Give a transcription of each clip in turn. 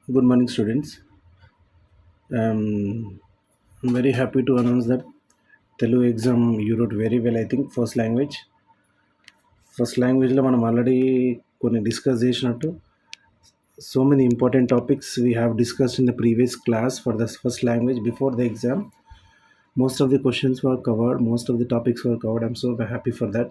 Good morning, students. Um, I'm very happy to announce that Telugu exam you wrote very well. I think first లాంగ్వేజ్లో మనం already కొన్ని discuss చేసినట్టు so many important topics we have discussed in the previous class for the first language before the exam. Most of the questions were covered, most of the topics were covered. I'm so happy for that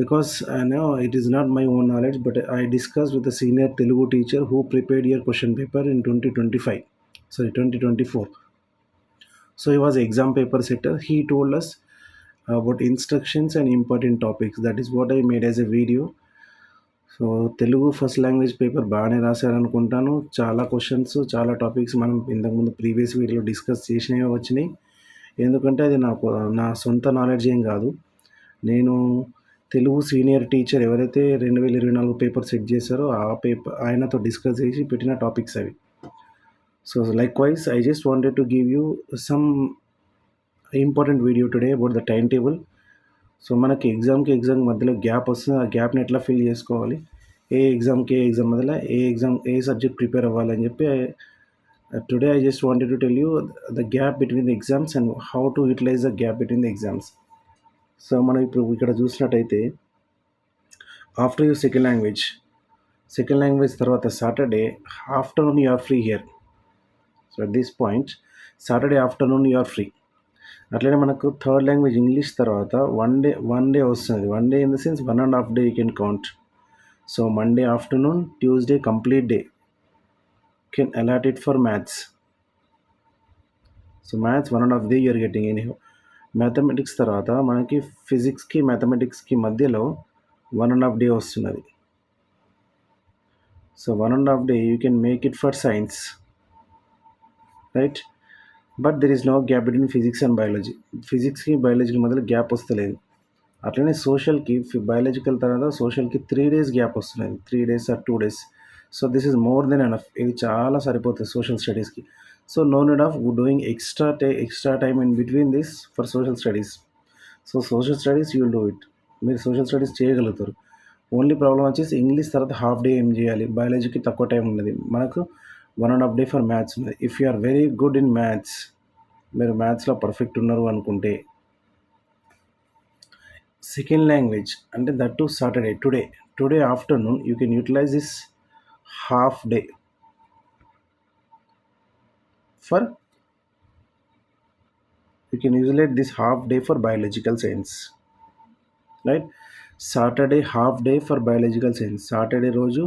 because I know it is not my own knowledge, but I discussed with the senior Telugu teacher who prepared your question paper in 2025, sorry 2024. So he was exam paper setter. He told us about instructions and important topics. That is what I made as a video. So Telugu first language paper బాగానే రాశారనుకుంటాను. చాలా questions, చాలా topics మనం ఇంతకుముందు previous వీడియోలో discuss చేసినవి వచ్చినాయి. ఎందుకంటే అది నా సొంత నాలెడ్జ్ ఏం కాదు. నేను తెలుగు సీనియర్ టీచర్ ఎవరైతే 2024 పేపర్ సెట్ చేశారో ఆ పేపర్ ఆయనతో డిస్కస్ చేసి పెట్టిన టాపిక్స్ అవి. So like wise I just wanted to give you some important video today about the time table. So మనకి ఎగ్జామ్ మధ్యలో గ్యాప్ వస్తుంది. ఆ గ్యాప్ని ఎట్లా ఫిల్ చేసుకోవాలి, ఏ ఎగ్జామ్ మధ్యలో ఏ సబ్జెక్ట్ ప్రిపేర్ అవ్వాలని చెప్పి today I just wanted to tell you the gap between the exams and how to utilise the gap between the exams. So మనం ఇప్పుడు ఇక్కడ చూసినట్టయితే ఆఫ్టర్ యూ సెకండ్ లాంగ్వేజ్ తర్వాత Saturday afternoon you are free here. So at this point Saturday afternoon you are free. అట్లనే మనకు third language English తర్వాత one day వస్తుంది. One day in the sense 1.5 day you can count. So Monday afternoon, Tuesday complete day can allot it for maths. So maths 1.5 day you're getting any. Mathematics తర్వాత మనకి ఫిజిక్స్కి మ్యాథమెటిక్స్కి మధ్యలో 1.5 day వస్తున్నది. So 1.5 day you can make it for science, right. But there is no gap between physics and biology. ఫిజిక్స్కి బయాలజీకి మధ్యలో gap వస్తలేదు. అట్లనే సోషల్కి బయాలజికల్ తర్వాత సోషల్కి 3 days గ్యాప్ వస్తున్నది, 3 days or 2 days. So this is more than enough. ఇది చాలా సరిపోతుంది సోషల్ స్టడీస్కి. So no need of doing extra time in between this for social studies. So social studies you will do it. మీరు social studies చేయగలుగుతారు. Only problem వచ్చేసి English తర్వాత half day ఏం చేయాలి, బయాలజీకి తక్కువ టైం ఉన్నది, మనకు 1.5 day ఫర్ మ్యాథ్స్ ఉన్నది. If you are very good in maths, మీరు మ్యాథ్స్లో పర్ఫెక్ట్ ఉన్నారు అనుకుంటే సెకండ్ లాంగ్వేజ్ అంటే that to Saturday today afternoon you can utilize this half day for you can utilize this half day for biological science, right. Saturday half day for biological science. Saturday రోజు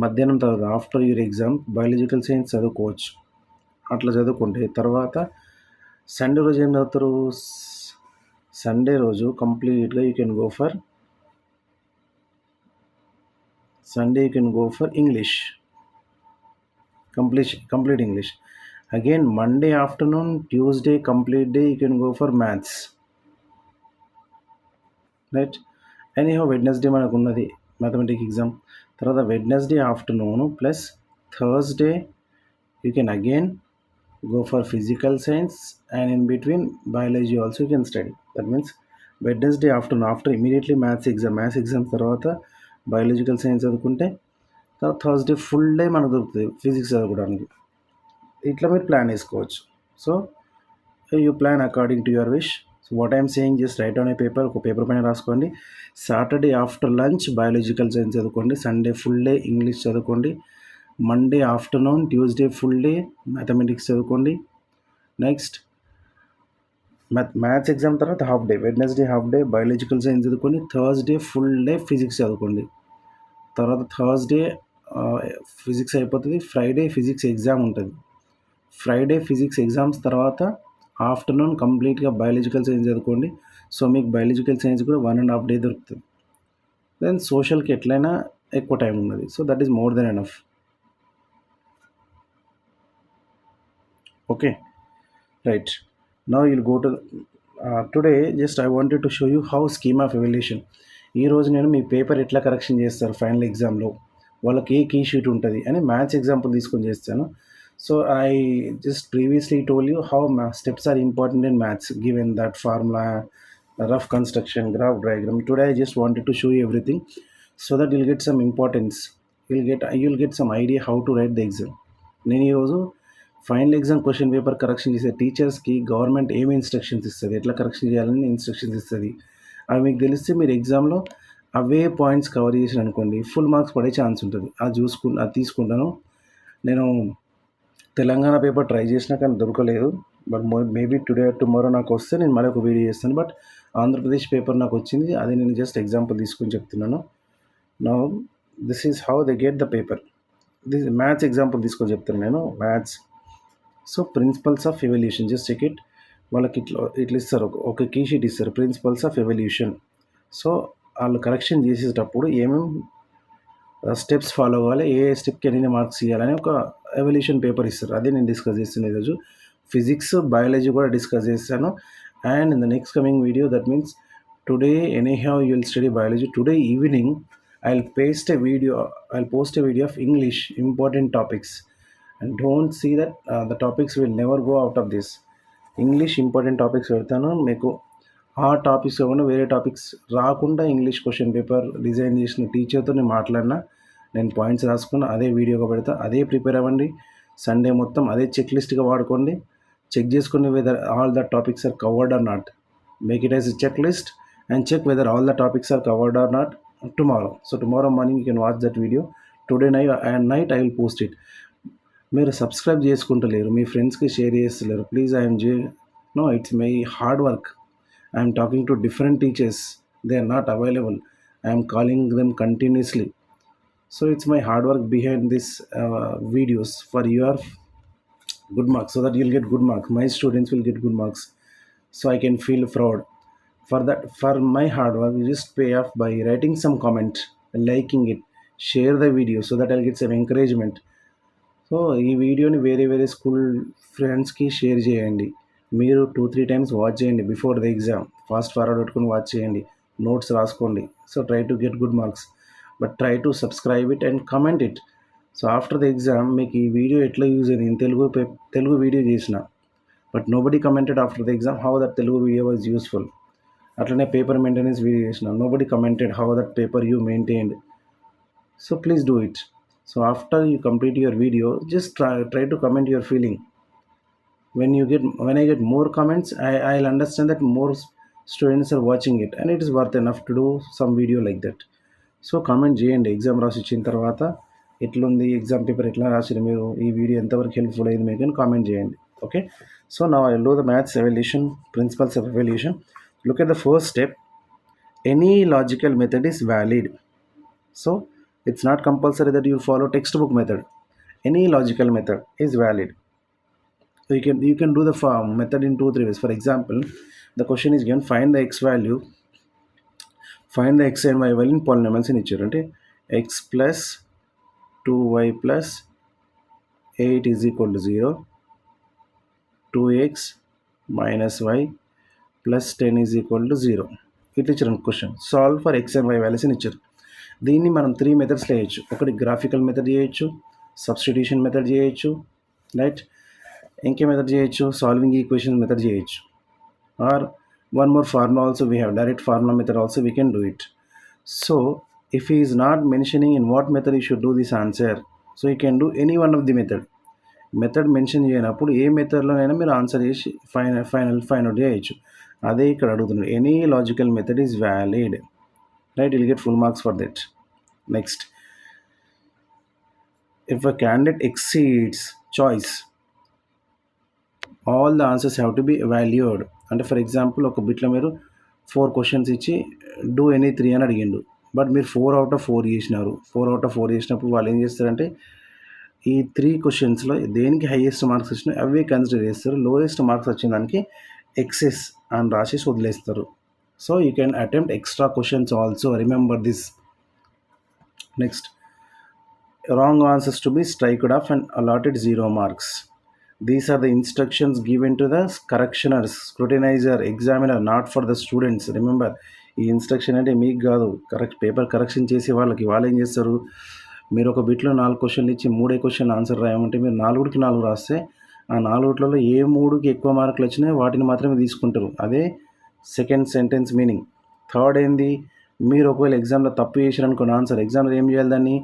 మధ్యాహ్నం తర్వాత after your exam biological science చదువుకోవచ్చు. అట్లా చదువుకుంటే తర్వాత Sunday రోజు ఏం చదువుతారు, సండే రోజు కంప్లీట్గా you can go for English, complete English. Again Monday afternoon, Tuesday complete day you can go for maths, right. Anyhow Wednesday మనకు ఉన్నది మ్యాథమెటిక్స్ ఎగ్జామ్. తర్వాత Wednesday afternoon plus Thursday you can again go for physical science, and in between biology also you can study. That means Wednesday afternoon after immediately maths exam తర్వాత biological science చదువుకుంటే తర్వాత Thursday full day మనకు దొరుకుతుంది physics చదువుకోవడానికి. ఇట్లా మీరు plan వేసుకోవచ్చు. So you plan according to your wish. So what I'm saying just right on a paper, ఒక పేపర్ పైన రాసుకోండి. Saturday after lunch biological science చదువుకోండి, సండే ఫుల్ డే ఇంగ్లీష్ చదువుకోండి, Monday afternoon, Tuesday full day mathematics చదువుకోండి. Next maths exam తర్వాత half day, Wednesday half day biological science చదువుకోండి, Thursday full day physics చదువుకోండి. తర్వాత థర్స్డే ఫిజిక్స్ అయిపోతుంది, Friday physics exam ఉంటుంది. Friday physics exams తర్వాత afternoon కంప్లీట్గా బయాలజికల్ సైన్స్ చదువుకోండి. సో మీకు బయాలజికల్ సైన్స్ కూడా 1.5 day దొరుకుతుంది. దెన్ సోషల్కి ఎట్లయినా ఎక్కువ టైం ఉన్నది. So that is more than enough. Okay, right. Now you'll go to today just I wanted to show you how scheme of evaluation. ఈ రోజు నేను మీ పేపర్ ఎట్లా కరెక్షన్ చేస్తారు ఫైనల్ ఎగ్జామ్లో, వాళ్ళకి ఏ కీ షీట్ ఉంటుంది అని మ్యాథ్స్ ఎగ్జాంపుల్ తీసుకొని చేస్తాను. So I just previously told you how steps are important in maths given that formula, rough construction, graph diagram. Today I just wanted to show you everything so that will get some importance you'll get some idea how to write the exam. నేను ఈరోజు final exam question paper correction చేసే టీచర్స్కి government ఏమి instructions ఇస్తుంది, ఎట్లా correction చేయాలని instructions ఇస్తుంది. అవి మీకు తెలిస్తే మీరు ఎగ్జామ్లో అవే పాయింట్స్ కవర్ చేసిన అనుకోండి ఫుల్ మార్క్స్ పడే ఛాన్స్ ఉంటుంది. అది తీసుకుంటాను. నేను తెలంగాణ పేపర్ ట్రై చేసినా కానీ దొరకలేదు. బట్ మేబీ టుడే టుమారో నాకు వస్తే నేను మరొక వీడియో చేస్తాను. బట్ ఆంధ్రప్రదేశ్ పేపర్ నాకు వచ్చింది, అది నేను జస్ట్ ఎగ్జాంపుల్ తీసుకొని చెప్తున్నాను. Now this is how they get the paper. This maths example తీసుకొని చెప్తాను నేను. Maths so principles of evaluation, just check it. వాళ్ళకి ఇట్లా ఇస్తారు, ఒక కీ షీట్ ఇస్తారు, ప్రిన్సిపల్స్ ఆఫ్ ఎవల్యూషన్. సో వాళ్ళు కరెక్షన్ చేసేటప్పుడు ఏమేమి స్టెప్స్ ఫాలో అవ్వాలి, ఏ స్టెప్కి ఎన్ని మార్క్స్ ఇవ్వాలని ఒక ఎవల్యూషన్ పేపర్ ఇస్తారు. అదే నేను డిస్కస్ చేస్తాను ఈరోజు. ఫిజిక్స్, బయాలజీ కూడా డిస్కస్ చేస్తాను. And in the next coming video, that means today anyhow you will study biology. Today evening I'll post a video of English important topics, and don't see that the topics will never go out of this. English important topics పెడతాను మీకు. ఆ topics కాకుండా వేరే topics రాకుండా English question paper design చేసిన టీచర్తో నేను మాట్లాడినా, నేను పాయింట్స్ రాసుకున్న అదే వీడియోగా పెడతా. అదే ప్రిపేర్ అవ్వండి. సండే మొత్తం అదే చెక్ లిస్ట్గా వాడుకోండి. చెక్ చేసుకుని whether all the topics are covered or not. Make it as a check list and check whether all the topics are covered or not tomorrow. So tomorrow morning you can watch that video. Today night I will post it. మీరు subscribe చేసుకుంటలేరు, మీ ఫ్రెండ్స్కి share చేస్తలేరు. Please know, it's my hard work. I'm talking to different teachers, they are not available. I'm calling them continuously. So it's my hard work behind this videos for your good marks, so that you'll get good marks. My students will get good marks, so I can feel proud. For my hard work, you just pay off by writing some comment, liking it, share the video, so that I'll get some encouragement. So ఈ వీడియోని వేరే school ఫ్రెండ్స్కి share చేయండి. మీరు 2-3 times watch చేయండి before the exam. Fast forward పెట్టుకుని watch చేయండి, notes రాసుకోండి. So try to get good marks, but try to subscribe it and comment it. So after the exam మీకు ఈ వీడియో ఎట్లా యూజ్ అయింది, నేను తెలుగు వీడియో చేసిన, but nobody commented after the exam how that Telugu video was useful. అట్లనే paper maintenance video చేసిన, nobody commented how that paper you maintained. So please do it. So after you complete your video, just try to comment your feeling. When I get more comments, I'll understand that more students are watching it and it is worth enough to do some video like that. So comment చేయండి. Exam రాసి ఇచ్చిన తర్వాత ఎట్లుంది, exam paper ఎట్లా రాసిరు, మీరు ఈ video ఎంతవరకు helpful అయింది మీకు అని కామెంట్ చేయండి. Okay, so now I will do the maths evaluation, principles of evaluation. Look at the first step. Any logical method is valid. So it's not compulsory that you follow textbook method. Any logical method is valid. So you can do the method in 2-3 ways. For example, the question is given, find the x value, find the x and y value in polynomials in nature. Ante x plus 2y plus 8 is equal to 0, 2x minus y plus 10 is equal to 0. ఇట్లా ఇచ్చారు question. Solve for x and y values అని ఇచ్చారు. దీన్ని మనం 3 మెథడ్స్లో చేయొచ్చు. ఒకటి graphical method చేయొచ్చు, సబ్స్టిట్యూషన్ మెథడ్ చేయొచ్చు, రైట్. ఇంకే మెథడ్ చేయొచ్చు, సాల్వింగ్ ఈక్వేషన్ మెథడ్ చేయొచ్చు. Or one more formula also we have, direct formula method also we can do it. So if he is not mentioning in what method you should do this answer, so you can do any one of the method mention చేయనప్పుడు ఏ మెథడ్లోనైనా మీరు answer చేసి find out చేయొచ్చు. అదే ఇక్కడ అడుగుతున్నాడు, any logical method is valid, right. Will get full marks for that. Next, if a candidate exceeds choice, all the answers have to be valued. అంటే for example ఒక బిట్లో మీరు 4 క్వశ్చన్స్ ఇచ్చి do any 3 అని అడిగిండు, బట్ మీరు 4 out of 4 చేసినారు. 4 out of 4 చేసినప్పుడు వాళ్ళు ఏం చేస్తారంటే ఈ 3 క్వశ్చన్స్లో దేనికి హైయెస్ట్ మార్క్స్ వచ్చినాయి అవే కన్సిడర్ చేస్తారు. లోయెస్ట్ మార్క్స్ వచ్చిన దానికి ఎక్సెస్ అని రాసేసి వదిలేస్తారు. So you can attempt extra questions also, remember this. Next, wrong answers to be striked of and allotted 0 marks. These are the instructions given to the correctioners, scrutinizer, examiner, not for the students. Remember, ఈ instruction అంటే మీకు కాదు, paper correction చేసే వాళ్ళకి. వాళ్ళు ఏం చేస్తారు, మీరు ఒక బిట్లో 4 క్వశ్చన్లు ఇచ్చి 3 క్వశ్చన్లు ఆన్సర్ రాయమంటే మీరు 4కి 4 రాస్తే ఆ 4లలో ఏ 3కి ఎక్కువ మార్కులు వచ్చినాయో వాటిని మాత్రమే తీసుకుంటారు. అదే సెకండ్ సెంటెన్స్ మీనింగ్. థర్డ్ ఏంది, మీరు ఒకవేళ ఎగ్జామ్లో తప్పు చేశారనుకోండి ఆన్సర్, ఎగ్జామ్లో ఏం చేయాలి, దాన్ని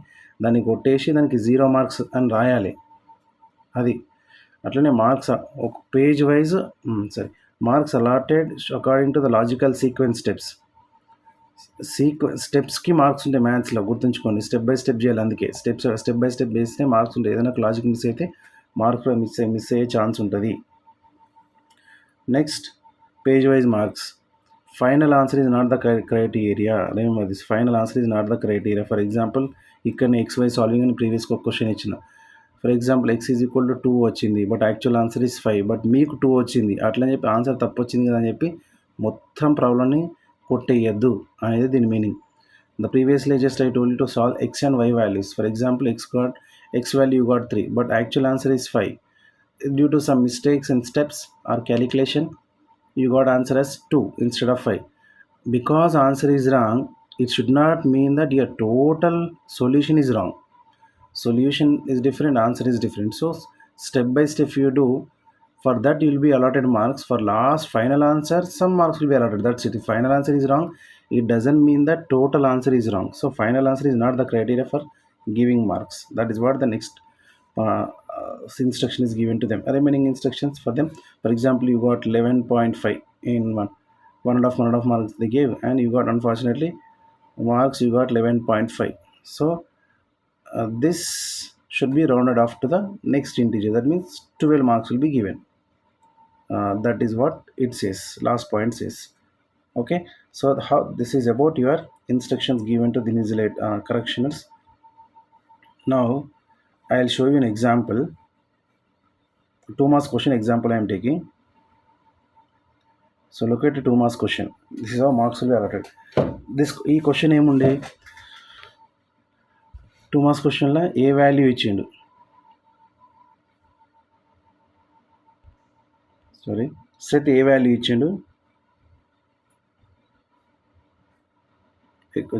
దాన్ని కొట్టేసి దానికి 0 మార్క్స్ అని రాయాలి. అది అట్లనే మార్క్స్ ఒక page wise marks allotted according to the logical sequence స్టెప్స్కి మార్క్స్ ఉంటాయి మ్యాథ్స్లో, గుర్తుంచుకోండి. స్టెప్ బై స్టెప్ చేయాలి, అందుకే స్టెప్ బై స్టెప్ వేస్తే మార్క్స్ ఉంటాయి. ఏదైనా లాజిక్ మిస్ అయితే మార్క్స్లో మిస్ అయ్యే ఛాన్స్ ఉంటుంది. Next page wise marks. Final answer is not the criteria. Remember this, final answer is not the criteria. For example ఇక్కడ XY సాల్వింగ్ అని ప్రీవియస్గా ఒక క్వశ్చన్ ఇచ్చిన. For example x is equal to 2 వచ్చింది, but actual answer is 5, but మీకు 2 వచ్చింది. అట్లని చెప్పి ఆన్సర్ తప్పు వచ్చింది కదా అని చెప్పి మొత్తం ప్రాబ్లమ్ని కొట్టేయద్దు అనేది దీని meaning. The previously just I told you to solve x and y values. For example x value you got 3, but actual answer is 5. Due to some mistakes in steps or calculation, you got answer as 2 instead of 5. Because answer is wrong, it should not mean that your total solution is wrong. Solution is different, answer is different. So step by step you do, for that you will be allotted marks. For last final answer some marks will be allotted, that's it. If final answer is wrong, it doesn't mean that total answer is wrong. So final answer is not the criteria for giving marks. That is what the next instruction is given to them. Remaining instructions for them, for example, you got 11.5 in one and a half marks they gave, and you got, unfortunately, marks you got 11.5. So this should be rounded off to the next integer. That means 12 marks will be given. That is what it says, last point says. Okay, so how this is about your instructions given to the Nizilate correctioners. Now I'll show you an example. 2 marks question example I am taking. So look at the 2 marks question. This is how marks will be allotted. This ఈ question ఏముండే, 2 marks క్వశ్చన్లో A value ఇచ్చిండు, set A value ఇచ్చిండు,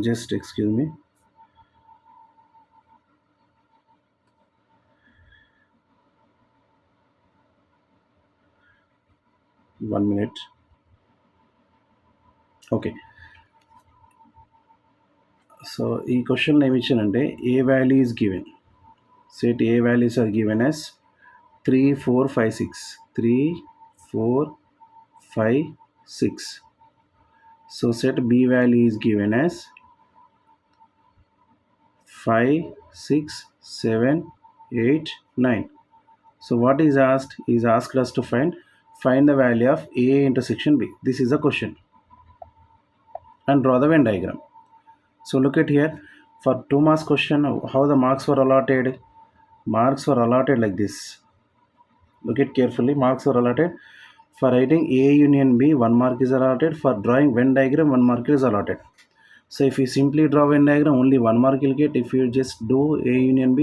just excuse me, one minute. Okay, so ఈ question ఏమి ఇచ్చానంటే A value is given, set A values are given as 3 4 5 6 3 4 5 6. So set b value is given as 5 6 7 8 9. So what is asked is asked us to find the value of a intersection b. This is a question, and draw the Venn diagram. So look at here, for 2 marks question, how the marks were allotted. Marks were allotted like this. Look at carefully, marks were allotted. For writing a union b, 1 mark is allotted. For drawing Venn diagram, 1 mark is allotted. So if you simply draw Venn diagram, only 1 mark you'll get. If you just do a union b,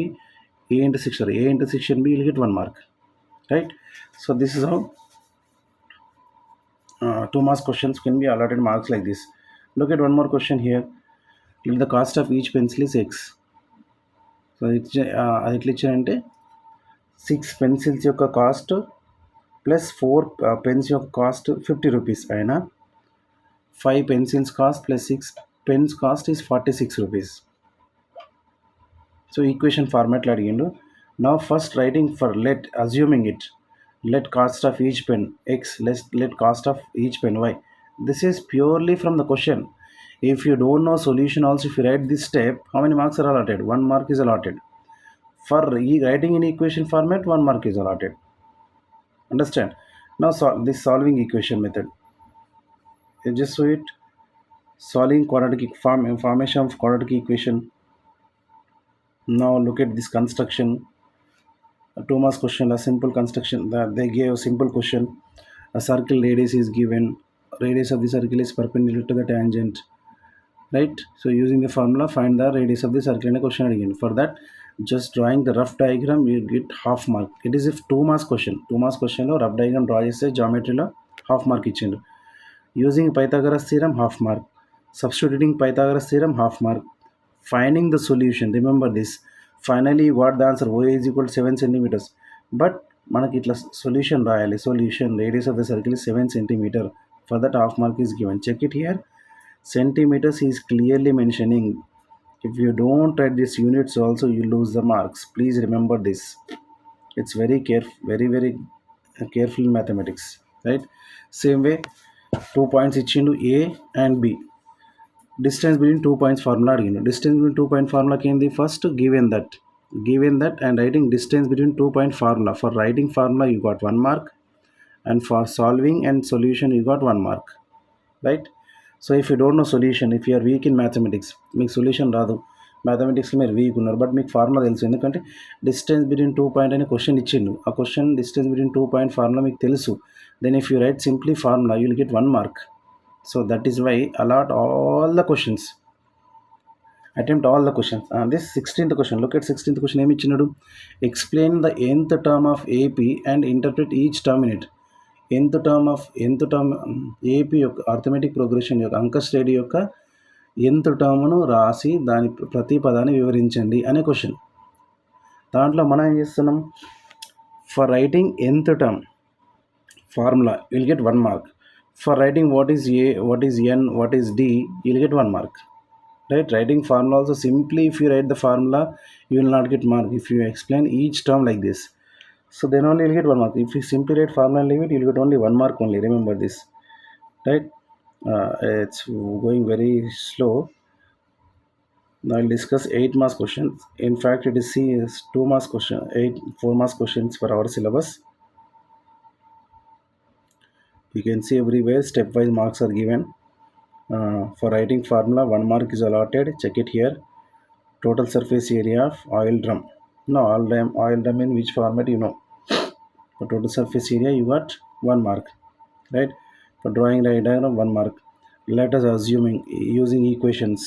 a intersection b, you'll get 1 mark, right? So this is how 2 marks questions can be allotted marks like this. Look at one more question here. If the cost of each pencil is x, so అది ఎట్లా ఇచ్చారంటే 6 pencils యొక్క cost plus 4 pens యొక్క cost 50 rupees అయినా 5 pencils cost plus 6 pens cost is 46 rupees. So equation ఫార్మాట్లో అడిగిండు. Now first writing for let, assuming it, let cost of each pen x, let cost of each pen y. This is purely from the question. If you don't know solution also, if you write this step, how many marks are allotted? 1 mark is allotted. For writing in equation format, 1 mark is allotted. Understand? Now this solving equation method, you just do it, solving quadratic formation of quadratic equation. Now look at this construction. 2 marks question, a simple construction that they gave. A simple question, a circle radius is given, radius of the circle is perpendicular to the tangent, right? So using the formula, find the radius of the circle in a question again. For that, just drawing the rough diagram, you get half mark. It is if 2 marks question, 2 marks question lo rough diagram draw cheste geometry lo half mark ఇచ్చిండు. Using Pythagoras theorem, half mark. Substituting Pythagoras theorem, half mark. Finding the solution, remember this, finally you got the answer y is equal to 7 centimeters. But మనకి ఇట్లా solution రాయాలి. Solution radius of the circle is 7 centimeter. For that half mark is given. Check it here, centimeters is clearly mentioning. If you don't write these units also, you lose the marks. Please remember this. It's very careful in mathematics, right? Same way, 2 points ఇచ్చిండు A and B. Distance between 2 points formula అడిగిండు. Distance between 2 point formula ఏంది? First given that and writing distance between 2 point formula. For writing formula you got 1 mark, and for solving and solution you got 1 mark, right? So if you don't know solution, if you are weak in mathematics, మీకు solution రాదు, మ్యాథమెటిక్స్లో మీరు week ఉన్నారు, but మీకు formula తెలుసు. ఎందుకంటే distance between 2 point అనే question ఇచ్చిండు. ఆ question distance between 2 point formula మీకు తెలుసు. Then if you write simply formula you will get 1 mark. So that is why allot all the questions, attempt all the questions. This 16th question, look at 16th question. ఏమి ఇచ్చినాడు? Explain the nth term of AP and interpret each term in it. nth term AP యొక్క arithmetic progression యొక్క అంక శ్రేణి యొక్క nth టర్మ్ను రాసి దాని ప్రతి పదాన్ని వివరించండి అనే క్వశ్చన్. దాంట్లో మనం ఏం చేస్తున్నాం? For writing nth term formula will get 1 mark. For writing what is A, what is N, what is D, will get 1 mark. Right? Writing formula also, simply if you write the formula you will not get mark. If you explain each term like this, so then only you'll get 1 mark. If you simply write formula and leave it, you'll get only 1 mark only. Remember this, right? It's going very slow. Now I'll discuss 8 marks questions. In fact, it is 2 marks question, 4 marks questions for our syllabus. You can see everywhere stepwise marks are given. For writing formula, 1 mark is allotted. Check it here. Total surface area of oil drum. No, oil drum in which format you know. For total surface area you got 1 mark, right? For drawing diagram 1 mark. Let us assuming using equations.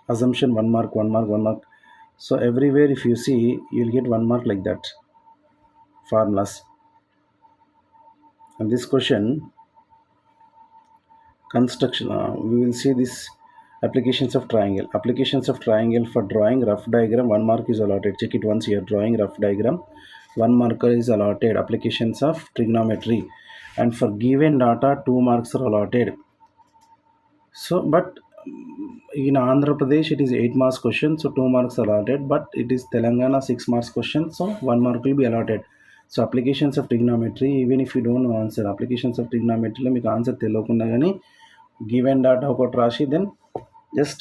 Assumption 1 mark, 1 mark, 1 mark. So everywhere if you see, you'll get 1 mark like that. Formulas. And this question, construction, we will see this applications of triangle. Applications of triangle for drawing rough diagram, 1 mark is allotted. Check it once here. Drawing rough diagram, 1 marker is allotted. Applications of trigonometry, and for given data 2 marks are allotted. So but in Andhra Pradesh it is 8 marks question, so 2 marks allotted. But it is Telangana 6 marks question, so 1 mark will be allotted. So applications of trigonometry, even if you don't know answer, applications of trigonometry lo meeku answer telokunda gani given data okati rashi then just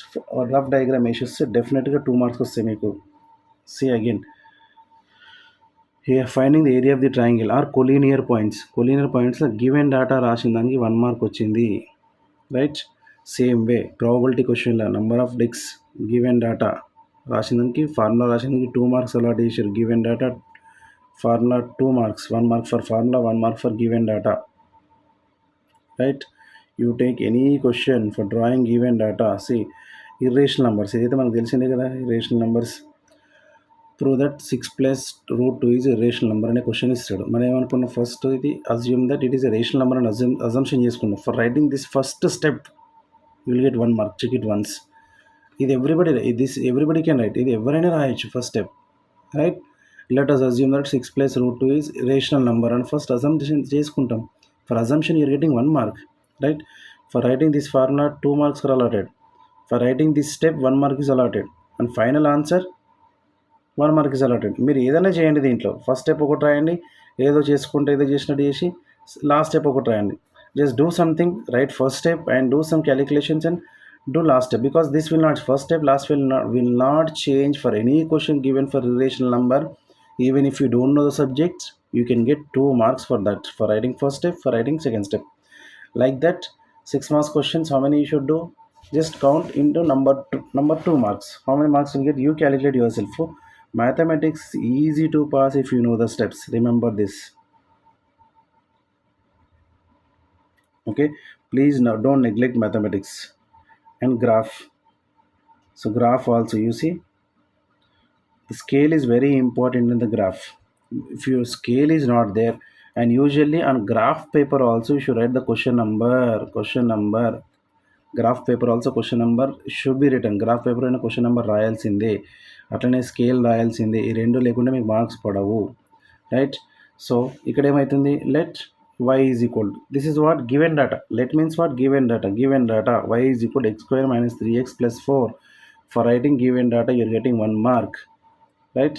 rough diagram వేసేస్తే డెఫినెట్గా 2 marks వస్తాయి మీకు. See again here, finding the area of the triangle or collinear points. Collinear points లో given data రాసిన దానికి 1 mark వచ్చింది, right? Same way probability క్వశ్చన్లో number of డిక్స్ given data రాసిన దానికి ఫార్ములా రాసిన దానికి 2 marks అలాట్ చేశారు. Given data formula 2 marks, 1 mark for formula, 1 mark for given data, right? You take any question for drawing given data. See, irrational numbers ఇదైతే మనకు తెలిసిందే కదా. irrational numbers, prove that 6 plus root 2 is a rational number అనే question ఇస్తాడు. మనం ఏమనుకున్నాం? First ఇది assume that it is a rational number అని అజంప్షన్ చేసుకున్నాం. For writing this first step you will get 1 mark. Check it once. ఇది everybody can write. ఇది ఎవరైనా రాయొచ్చు first step, right? Let us assume that 6 plus root 2 is rational number అని first assumption చేసుకుంటాం. For assumption you're getting 1 mark, right? For writing this formula 2 marks are allotted. For writing this step 1 mark is allotted, and final answer 1 mark is allotted. మీరు ఏదైనా చేయండి దీంట్లో. First step ఒకటి రాయండి, ఏదో చేసుకుంటే ఏదో చేసినట్టు చేసి లాస్ట్ స్టెప్ ఒకటి రాయండి. Just do something, right first step and do some calculations and do last step, because this will not, first step last will not change for any question given for irrational number. Even if you don't know the subjects, you can get 2 marks for that, for writing first step, for writing second step. Like that, 6 marks questions, how many you should do? Just count into number 2 marks. How many marks you get? You calculate yourself. For mathematics, easy to pass if you know the steps. Remember this. Okay, please now don't neglect mathematics. And graph. So graph also, you see, the scale is very important in the graph. If your scale is not there, and usually on graph paper also you should write the question number. Graph paper also question number should be written. Graph paper అయినా question number రాయాల్సిందే, అట్లనే scale రాయాల్సిందే. ఈ రెండు లేకుండా మీకు marks పడవు, right? So ఇక్కడ ఏమవుతుంది? Let y is equal to, this is what given data. Let means what? Given data y is equal to x square minus 3x plus 4. For writing given data, you're getting 1 mark, right?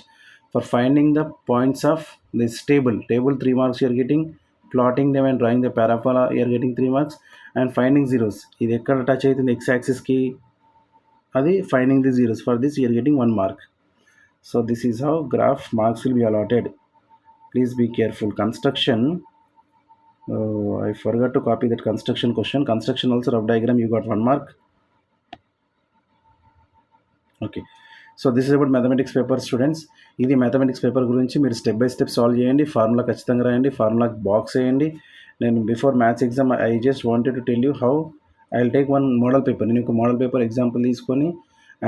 For finding the points of this table 3 marks you're getting. Plotting them and drawing the parabola, you're getting 3 marks. And finding zeros, ఇది ఎక్కడ touch అవుతుంది x axis కి, అది finding the zeros. For this you're getting 1 mark. So this is how graph marks will be allotted. Please be careful. Construction, I forgot to copy that construction question. Construction also rough diagram, you got 1 mark. Okay. So this is about mathematics paper students. ఇది mathematics paper గురించి మీరు step by step solve చేయండి. Formula ఖచ్చితంగా రాయండి, formula box వేయండి. నేను before maths exam I just wanted to tell you how I will take 1 model paper. నేను ఒక మోడల్ పేపర్ ఎగ్జాంపుల్ తీసుకొని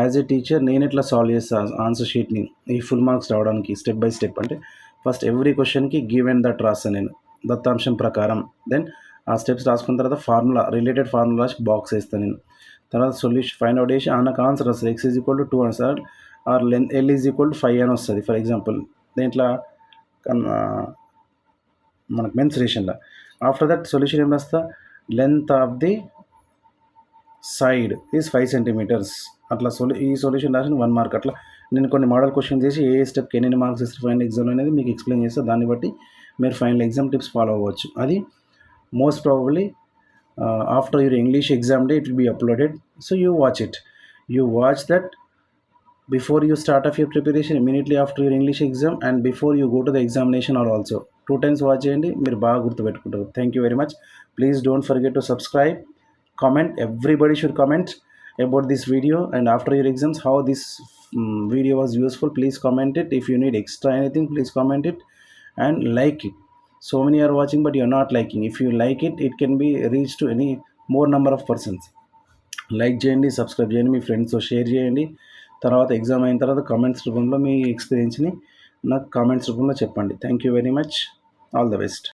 యాజ్ ఏ టీచర్ నేను ఎట్లా సాల్వ్ చేస్తాను ఆన్సర్ షీట్ని ఈ ఫుల్ మార్క్స్ రావడానికి స్టెప్ బై స్టెప్. అంటే ఫస్ట్ ఎవ్రీ క్వశ్చన్కి గివ్ అండ్ దట్ రాస్తాను నేను దత్తాంశం ప్రకారం. దెన్ ఆ స్టెప్స్ రాసుకున్న తర్వాత ఫార్ములా రిలేటెడ్ ఫార్ములా బాక్స్ వేస్తాను నేను. తర్వాత సొల్యూషన్ ఫైండ్ అవుట్ చేసి నాకు ఆన్సర్ వస్తుంది. x is equal to 2 answer or l is equal to 5 అని వస్తుంది ఫర్ ఎగ్జాంపుల్. దీంట్లో మనకు మెన్సురేషన్లో. ఆఫ్టర్ దట్ సొల్యూషన్ ఏం రాస్తా, length of the side is 5 centimetres. అట్లా ఈ సొల్యూషన్ రాసిన 1 మార్క్. అట్లా నేను కొన్ని మోడల్ క్వశ్చన్ చేసి ఏ స్టెప్కి ఎన్ని మార్క్స్ ఇస్తారు ఫైనల్ ఎగ్జామ్ అనేది మీకు ఎక్స్ప్లెయిన్ చేస్తే దాన్ని బట్టి మీరు ఫైనల్ ఎగ్జామ్ టిప్స్ ఫాలో అవ్వచ్చు. అది most probably after your English exam day it will be uploaded, so you watch that before you start off your preparation, immediately after your English exam and before you go to the examination or also 2 times watch cheyandi, meer baga gurtu pettukuntaru. Thank you very much. Please don't forget to subscribe, comment. Everybody should comment about this video, and after your exams how this video was useful, please comment it. If you need extra anything, please comment it and like it. So many are watching but you're not liking. If you like it, it can be reached to any more number of persons. Like చేయండి, subscribe చేయండి, మీ ఫ్రెండ్స్తో share చేయండి. తర్వాత exam అయిన తర్వాత comments రూపంలో మీ ఎక్స్పీరియన్స్ని నాకు కామెంట్స్ రూపంలో చెప్పండి. Thank you very much. All the best.